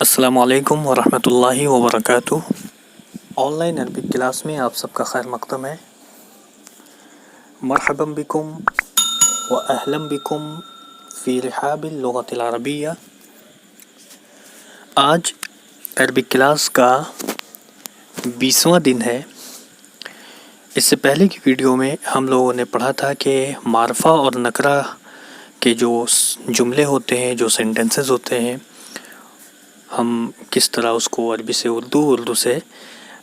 السلام علیکم ورحمۃ اللہ وبرکاتہ۔ آن لائن عربک کلاس میں آپ سب کا خیر مقدم ہے۔ مرحبا بکم و اہلا بکم فی رحاب اللغۃ العربیہ۔ آج عربک کلاس کا 20واں دن ہے۔ اس سے پہلے کی ویڈیو میں ہم لوگوں نے پڑھا تھا کہ معرفہ اور نکرہ کے جو جملے ہوتے ہیں، جو سینٹنسز ہوتے ہیں، ہم کس طرح اس کو عربی سے اردو سے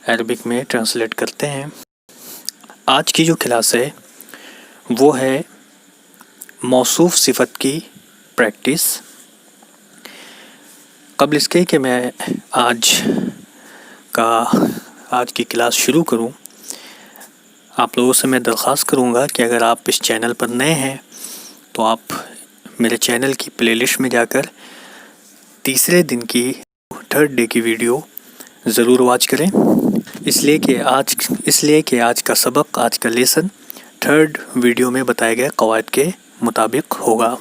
عربک میں ٹرانسلیٹ کرتے ہیں۔ آج کی جو کلاس ہے وہ ہے موصوف صفت کی پریکٹس۔ قبل اس کے کہ میں آج کی کلاس شروع کروں، آپ لوگوں سے میں درخواست کروں گا کہ اگر آپ اس چینل پر نئے ہیں تو آپ میرے چینل کی پلے لسٹ میں جا کر تیسرے دن کی تھرڈ ڈے کی ویڈیو ضرور واچ کریں، اس لیے کہ آج کا سبق، آج کا لیسن تھرڈ ویڈیو میں بتائے گئے قواعد کے مطابق ہوگا۔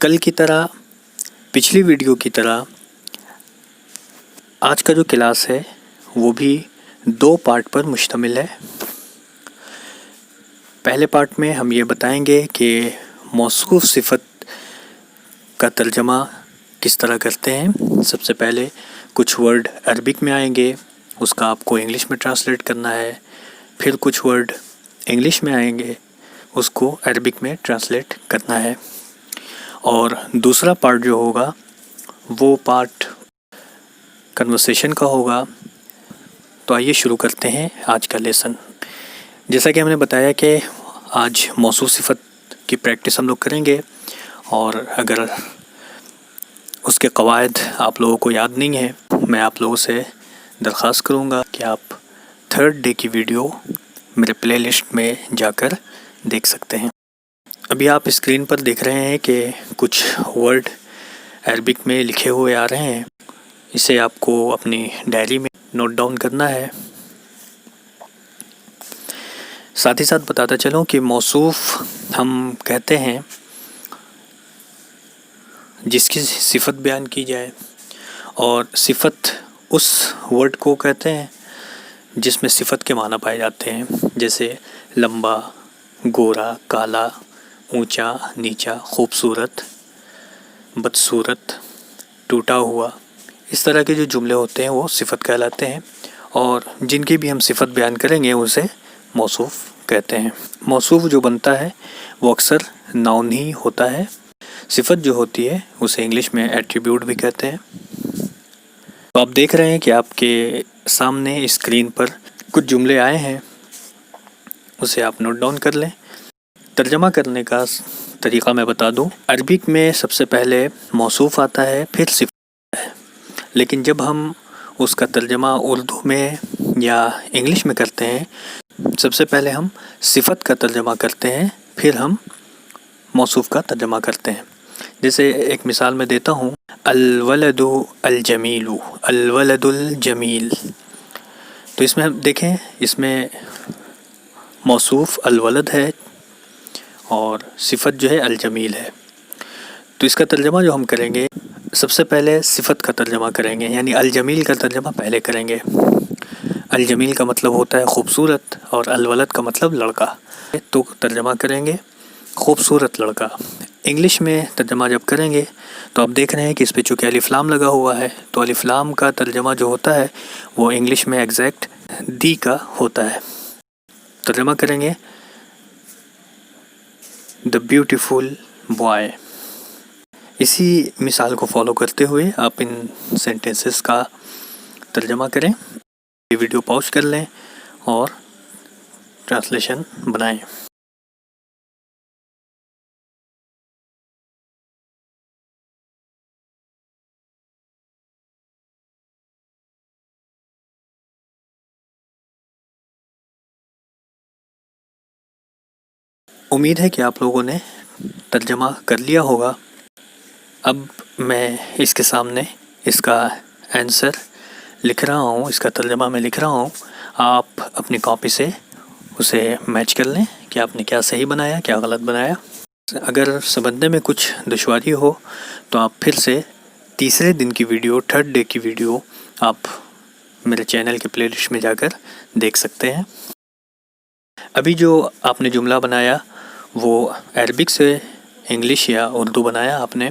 کل کی طرح، پچھلی ویڈیو کی طرح آج کا جو کلاس ہے وہ بھی 2 پارٹ پر مشتمل ہے۔ پہلے پارٹ میں ہم یہ بتائیں گے کہ موصوف صفت کا ترجمہ کس طرح کرتے ہیں۔ سب سے پہلے کچھ ورڈ عربک میں آئیں گے، اس کا آپ کو انگلش میں ٹرانسلیٹ کرنا ہے۔ پھر کچھ ورڈ انگلش میں آئیں گے، اس کو عربک میں ٹرانسلیٹ کرنا ہے۔ اور دوسرا پارٹ جو ہوگا وہ پارٹ کنورسیشن کا ہوگا۔ تو آئیے شروع کرتے ہیں آج کا لیسن۔ جیسا کہ ہم نے بتایا کہ آج موصوف صفت کی پریکٹس ہم لوگ کریں گے، اور اگر اس کے قواعد آپ لوگوں کو یاد نہیں ہیں، میں آپ لوگوں سے درخواست کروں گا کہ آپ تھرڈ ڈے کی ویڈیو میرے پلے لسٹ میں جا کر دیکھ سکتے ہیں۔ ابھی آپ اسکرین پر دیکھ رہے ہیں کہ کچھ ورڈ عربک میں لکھے ہوئے آ رہے ہیں۔ اسے آپ کو اپنی ڈائری میں نوٹ ڈاؤن کرنا ہے۔ ساتھ ہی ساتھ بتاتا چلوں کہ موصوف ہم کہتے ہیں جس کی صفت بیان کی جائے، اور صفت اس ورڈ کو کہتے ہیں جس میں صفت کے معنی پائے جاتے ہیں، جیسے لمبا، گورا، کالا، اونچا، نیچا، خوبصورت، بدصورت، ٹوٹا ہوا۔ اس طرح کے جو جملے ہوتے ہیں وہ صفت کہلاتے ہیں، اور جن کی بھی ہم صفت بیان کریں گے اسے موصوف کہتے ہیں۔ موصوف جو بنتا ہے وہ اکثر ناؤن ہی ہوتا ہے۔ صفت جو ہوتی ہے اسے انگلش میں ایٹریبیوٹ بھی کہتے ہیں۔ تو آپ دیکھ رہے ہیں کہ آپ کے سامنے اسکرین پر کچھ جملے آئے ہیں، اسے آپ نوٹ ڈاؤن کر لیں۔ ترجمہ کرنے کا طریقہ میں بتا دوں، عربک میں سب سے پہلے موصوف آتا ہے، پھر صفت آتا ہے، لیکن جب ہم اس کا ترجمہ اردو میں یا انگلش میں کرتے ہیں، سب سے پہلے ہم صفت کا ترجمہ کرتے ہیں، پھر ہم موصوف کا ترجمہ کرتے ہیں۔ جیسے ایک مثال میں دیتا ہوں، الولد الجمیل، الولد الجمیل۔ تو اس میں ہم دیکھیں، اس میں موصوف الولد ہے اور صفت جو ہے الجمیل ہے۔ تو اس کا ترجمہ جو ہم کریں گے، سب سے پہلے صفت کا ترجمہ کریں گے، یعنی الجمیل کا ترجمہ پہلے کریں گے۔ الجمیل کا مطلب ہوتا ہے خوبصورت، اور الولد کا مطلب لڑکا۔ تو ترجمہ کریں گے خوبصورت لڑکا۔ انگلش میں ترجمہ جب کریں گے تو آپ دیکھ رہے ہیں کہ اس پہ چونکہ الف لام لگا ہوا ہے، تو الف لام کا ترجمہ جو ہوتا ہے وہ انگلش میں ایگزیکٹ دی کا ہوتا ہے۔ ترجمہ کریں گے دا بیوٹیفل بوائے۔ اسی مثال کو فالو کرتے ہوئے آپ ان سینٹنسز کا ترجمہ کریں۔ یہ ویڈیو پاؤز کر لیں اور ٹرانسلیشن بنائیں۔ امید ہے کہ آپ لوگوں نے ترجمہ کر لیا ہوگا۔ اب میں اس کے سامنے اس کا آنسر لکھ رہا ہوں، اس کا ترجمہ میں لکھ رہا ہوں۔ آپ اپنی کاپی سے اسے میچ کر لیں کہ آپ نے کیا صحیح بنایا، کیا غلط بنایا۔ اگر سمجھنے میں کچھ دشواری ہو تو آپ پھر سے تیسرے دن کی ویڈیو، تھرڈ ڈے کی ویڈیو آپ میرے چینل کے پلے لسٹ میں جا کر دیکھ سکتے ہیں۔ ابھی جو آپ نے جملہ بنایا وہ عربک سے انگلش یا اردو بنایا آپ نے۔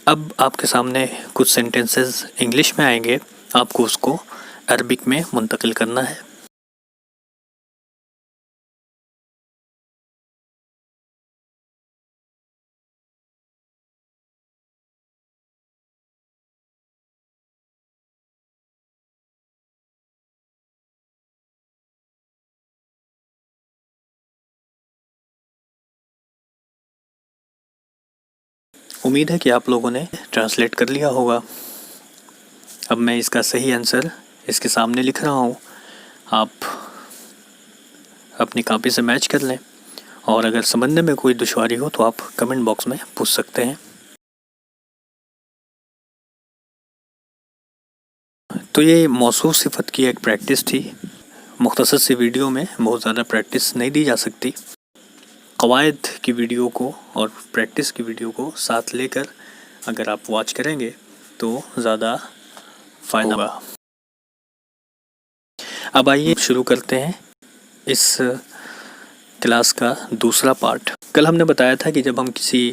اب آپ کے سامنے کچھ سینٹنسز انگلش میں آئیں گے، آپ کو اس کو عربک میں منتقل کرنا ہے۔ امید ہے کہ آپ لوگوں نے ٹرانسلیٹ کر لیا ہوگا۔ اب میں اس کا صحیح آنسر اس کے سامنے لکھ رہا ہوں، آپ اپنی کاپی سے میچ کر لیں، اور اگر سمجھنے میں کوئی دشواری ہو تو آپ کمنٹ باکس میں پوچھ سکتے ہیں۔ تو یہ موصوف صفت کی ایک پریکٹس تھی۔ مختصر سی ویڈیو میں بہت زیادہ پریکٹس نہیں دی جا سکتی۔ قواعد کی ویڈیو کو اور پریکٹس کی ویڈیو کو ساتھ لے کر اگر آپ واچ کریں گے تو زیادہ فائدہ ہوگا۔ اب آئیے شروع کرتے ہیں اس کلاس کا دوسرا پارٹ۔ کل ہم نے بتایا تھا کہ جب ہم کسی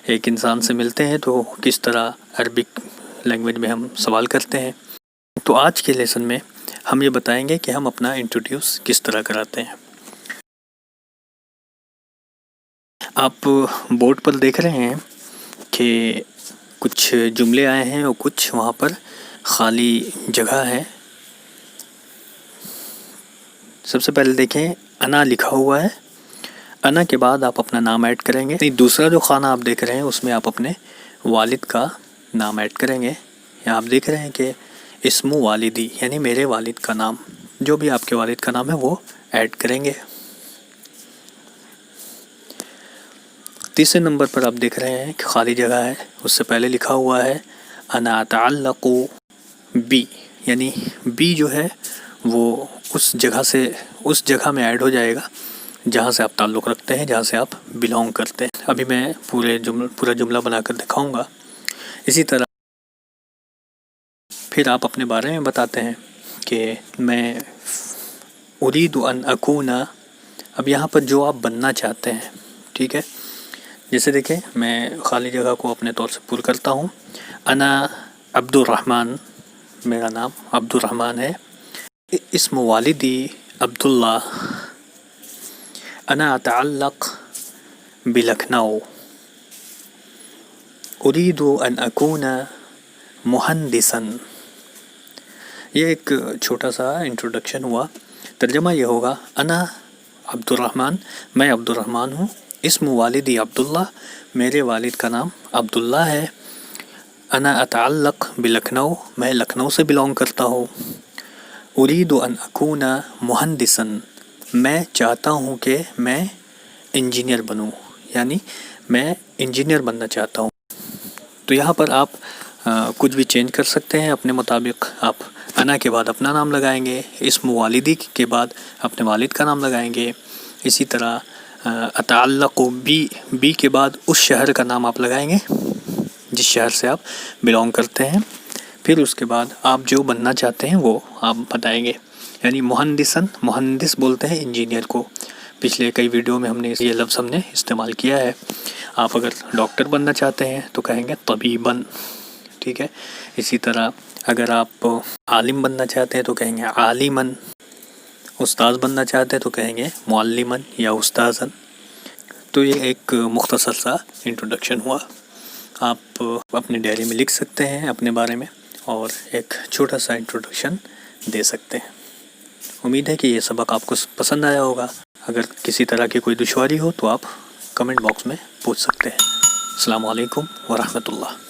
ایک انسان سے ملتے ہیں تو کس طرح عربک لینگویج میں ہم سوال کرتے ہیں۔ تو آج کے لیسن میں ہم یہ بتائیں گے کہ ہم اپنا انٹروڈیوس کس طرح کراتے ہیں۔ آپ بورڈ پر دیکھ رہے ہیں کہ کچھ جملے آئے ہیں اور کچھ وہاں پر خالی جگہ ہے۔ سب سے پہلے دیکھیں انا لکھا ہوا ہے، انا کے بعد آپ اپنا نام ایڈ کریں گے۔ دوسرا جو خانہ آپ دیکھ رہے ہیں اس میں آپ اپنے والد کا نام ایڈ کریں گے۔ یہاں آپ دیکھ رہے ہیں کہ اسم والدی یعنی میرے والد کا نام، جو بھی آپ کے والد کا نام ہے وہ ایڈ کریں گے۔ تیسرے نمبر پر آپ دیکھ رہے ہیں کہ خالی جگہ ہے، اس سے پہلے لکھا ہوا ہے انا اتعلق بی، یعنی بی جو ہے وہ اس جگہ میں ایڈ ہو جائے گا جہاں سے آپ تعلق رکھتے ہیں، جہاں سے آپ بلونگ کرتے ہیں۔ ابھی میں پورا جملہ بنا کر دکھاؤں گا۔ اسی طرح پھر آپ اپنے بارے میں بتاتے ہیں کہ میں اريد ان اکون، اب یہاں پر جو آپ بننا چاہتے ہیں، ٹھیک ہے۔ جیسے دیکھیں میں خالی جگہ کو اپنے طور سے پر کرتا ہوں۔ انا عبد الرحمن، میرا نام عبد الرحمن ہے۔ اسم والدی عبداللہ۔ انا اتعلق بلکھنؤ۔ اريد ان اکون مہندسا۔ یہ ایک چھوٹا سا انٹروڈکشن ہوا۔ ترجمہ یہ ہوگا انا عبد الرحمن، میں عبد الرحمن ہوں۔ اسم والدی عبداللہ، میرے والد کا نام عبداللہ ہے۔ انا اتعلق بلکھنؤ، میں لکھنؤ سے بلونگ کرتا ہوں۔ اريد ان اکون مہندسا، میں چاہتا ہوں کہ میں انجینئر بنوں، یعنی میں انجینئر بننا چاہتا ہوں۔ تو یہاں پر آپ کچھ بھی چینج کر سکتے ہیں اپنے مطابق۔ آپ انا کے بعد اپنا نام لگائیں گے، اسم والدی کے بعد اپنے والد کا نام لگائیں گے۔ اسی طرح اتعلق بی کے بعد اس شہر کا نام آپ لگائیں گے جس شہر سے آپ بلونگ کرتے ہیں۔ پھر اس کے بعد آپ جو بننا چاہتے ہیں وہ آپ بتائیں گے، یعنی مہندسن، مہندس بولتے ہیں انجینئر کو۔ پچھلے کئی ویڈیو میں ہم نے یہ لفظ ہم نے استعمال کیا ہے۔ آپ اگر ڈاکٹر بننا چاہتے ہیں تو کہیں گے طبیباً، ٹھیک ہے۔ اسی طرح اگر آپ عالم بننا چاہتے ہیں تو کہیں گے عالماً، استاذ بننا چاہتے ہیں تو کہیں گے معلماً یا استاذاً۔ تو یہ ایک مختصر سا انٹروڈکشن ہوا۔ آپ اپنے ڈائری میں لکھ سکتے ہیں اپنے بارے میں اور ایک چھوٹا سا انٹروڈکشن دے سکتے ہیں۔ امید ہے کہ یہ سبق آپ کو پسند آیا ہوگا۔ اگر کسی طرح کی کوئی دشواری ہو تو آپ کمنٹ باکس میں پوچھ سکتے ہیں۔ السلام علیکم ورحمۃ اللہ۔